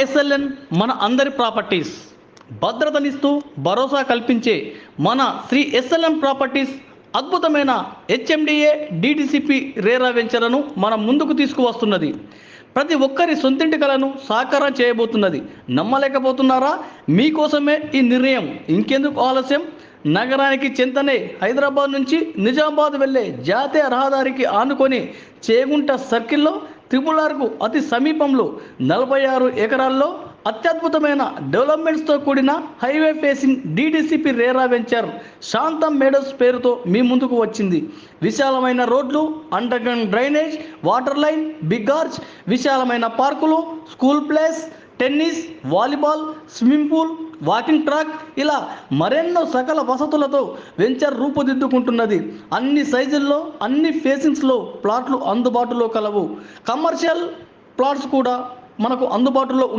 SLN మన అందరి properties భద్రతనిస్తూ భరోసా కల్పించే మన శ్రీ ఎస్ఎల్ఎన్ ప్రాపర్టీస్ అద్భుతమైన హెచ్ఎండిఏ డిటిసిపి రేరా వెంచర్లను మన ముందుకు తీసుకువస్తున్నది. ప్రతి ఒక్కరి సొంతింటి కలను సాకారం చేయబోతున్నది. నమ్మలేకపోతున్నారా? మీకోసమే ఈ నిర్ణయం. ఇంకెందుకు ఆలస్యం? నగరానికి చెంతనే హైదరాబాద్ నుంచి నిజామాబాద్ వెళ్లే జాతీయ రహదారికి ఆనుకొని చేగుంట సర్కిల్లో త్రిపులార్కు అతి సమీపంలో 46 ఎకరాల్లో అత్యద్భుతమైన డెవలప్మెంట్స్తో కూడిన highway facing DTCP RERA venture Shantam Meadows పేరుతో మీ ముందుకు వచ్చింది. విశాలమైన రోడ్లు, underground drainage, water line, big arch, విశాలమైన పార్కులు, school place, tennis, volleyball, swimming pool, walking track, ఇలా మరెన్నో సకల వసతులతో వెంచర్ రూపుదిద్దుకుంటున్నది. అన్ని సైజుల్లో, అన్ని ఫేసింగ్స్లో ప్లాట్లు అందుబాటులో కలవు. కమర్షియల్ ప్లాట్స్ కూడా మనకు అందుబాటులో